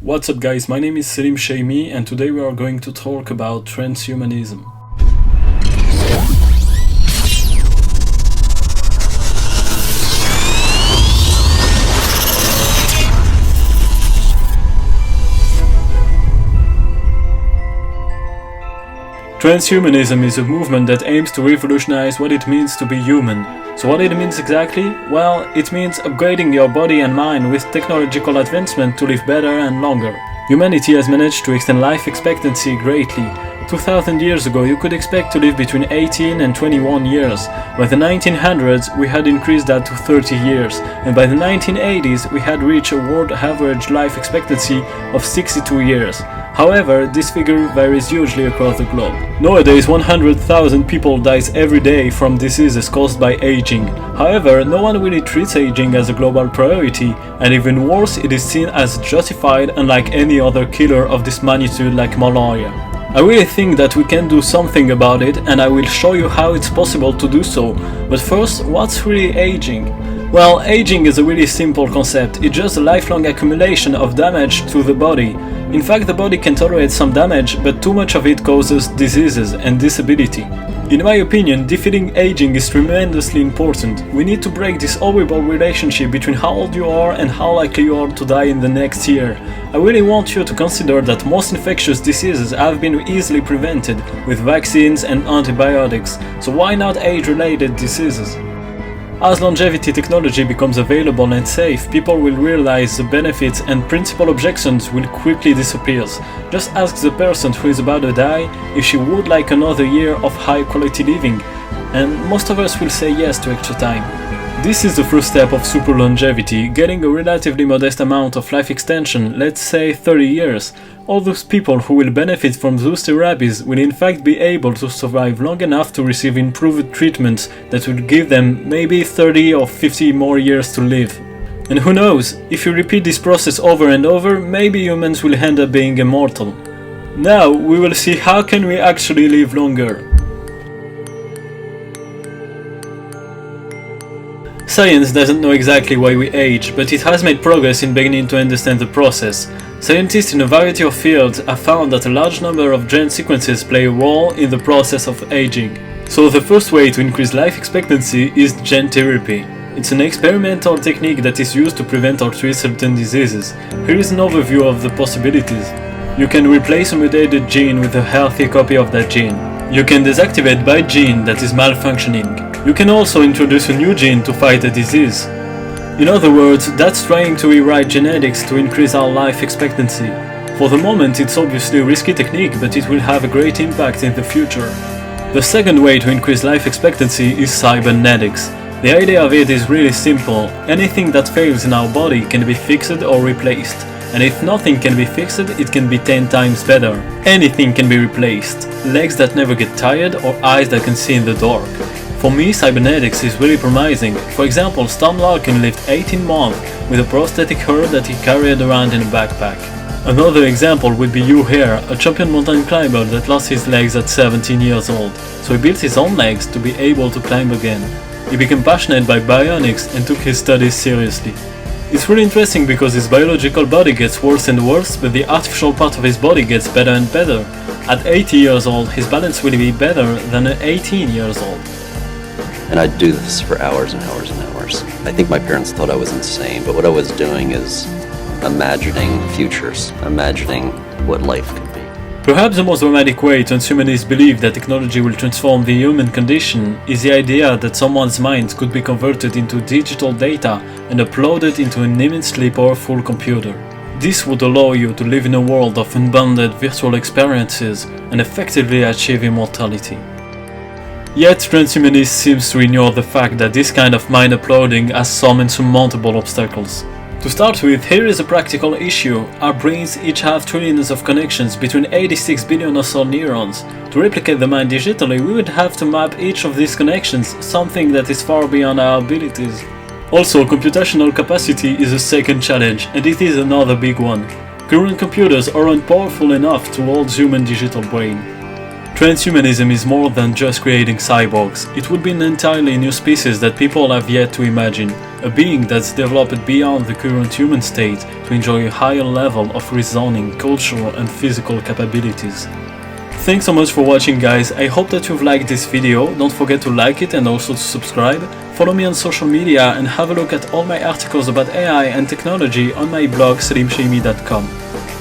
What's up guys, my name is Selim Sheimi and today we are going to talk about transhumanism. Transhumanism is a movement that aims to revolutionize what it means to be human. So what it means exactly? Well, it means upgrading your body and mind with technological advancement to live better and longer. Humanity has managed to extend life expectancy greatly. 2000 years ago you could expect to live between 18 and 21 years. By the 1900s we had increased that to 30 years, and by the 1980s we had reached a world average life expectancy of 62 years. However, this figure varies hugely across the globe. Nowadays 100,000 people dies every day from diseases caused by aging. However, no one really treats aging as a global priority, and even worse, it is seen as justified, unlike any other killer of this magnitude like malaria. I really think that we can do something about it, and I will show you how it's possible to do so. But first, what's really aging? Well, aging is a really simple concept. It's just a lifelong accumulation of damage to the body. In fact, the body can tolerate some damage, but too much of it causes diseases and disability. In my opinion, defeating aging is tremendously important. We need to break this horrible relationship between how old you are and how likely you are to die in the next year. I really want you to consider that most infectious diseases have been easily prevented with vaccines and antibiotics, so why not age-related diseases? As longevity technology becomes available and safe, people will realize the benefits and principal objections will quickly disappear. Just ask the person who is about to die if she would like another year of high quality living, and most of us will say yes to extra time. This is the first step of super longevity, getting a relatively modest amount of life extension, let's say 30 years. All those people who will benefit from those therapies will in fact be able to survive long enough to receive improved treatments that will give them maybe 30 or 50 more years to live. And who knows, if you repeat this process over and over, maybe humans will end up being immortal. Now we will see how can we actually live longer. Science doesn't know exactly why we age, but it has made progress in beginning to understand the process. Scientists in a variety of fields have found that a large number of gene sequences play a role in the process of aging. So the first way to increase life expectancy is gene therapy. It's an experimental technique that is used to prevent or treat certain diseases. Here is an overview of the possibilities. You can replace a mutated gene with a healthy copy of that gene. You can deactivate bad gene that is malfunctioning. You can also introduce a new gene to fight a disease. In other words, that's trying to rewrite genetics to increase our life expectancy. For the moment it's obviously a risky technique, but it will have a great impact in the future. The second way to increase life expectancy is cybernetics. The idea of it is really simple. Anything that fails in our body can be fixed or replaced. And if nothing can be fixed, it can be 10 times better. Anything can be replaced. Legs that never get tired or eyes that can see in the dark. For me, cybernetics is really promising. For example, Storm Larkin lived 18 months with a prosthetic hair that he carried around in a backpack. Another example would be Yu Hair, a champion mountain climber that lost his legs at 17 years old, so he built his own legs to be able to climb again. He became passionate by bionics and took his studies seriously. It's really interesting because his biological body gets worse and worse, but the artificial part of his body gets better and better. At 80 years old, his balance will be better than at 18 years old. And I'd do this for hours and hours and hours. I think my parents thought I was insane, but what I was doing is imagining futures, imagining what life could be. Perhaps the most dramatic way transhumanists believe that technology will transform the human condition is the idea that someone's mind could be converted into digital data and uploaded into an immensely powerful computer. This would allow you to live in a world of unbounded virtual experiences and effectively achieve immortality. Yet transhumanists seems to ignore the fact that this kind of mind uploading has some insurmountable obstacles. To start with, here is a practical issue. Our brains each have trillions of connections between 86 billion or so neurons. To replicate the mind digitally, we would have to map each of these connections, something that is far beyond our abilities. Also, computational capacity is a second challenge, and it is another big one. Current computers aren't powerful enough to hold human digital brain. Transhumanism is more than just creating cyborgs. It would be an entirely new species that people have yet to imagine. a being that's developed beyond the current human state to enjoy a higher level of reasoning, cultural and physical capabilities. Thanks so much for watching, guys. I hope that you've liked this video. Don't forget to like it and also to subscribe. Follow me on social media and have a look at all my articles about AI and technology on my blog slimshamey.com.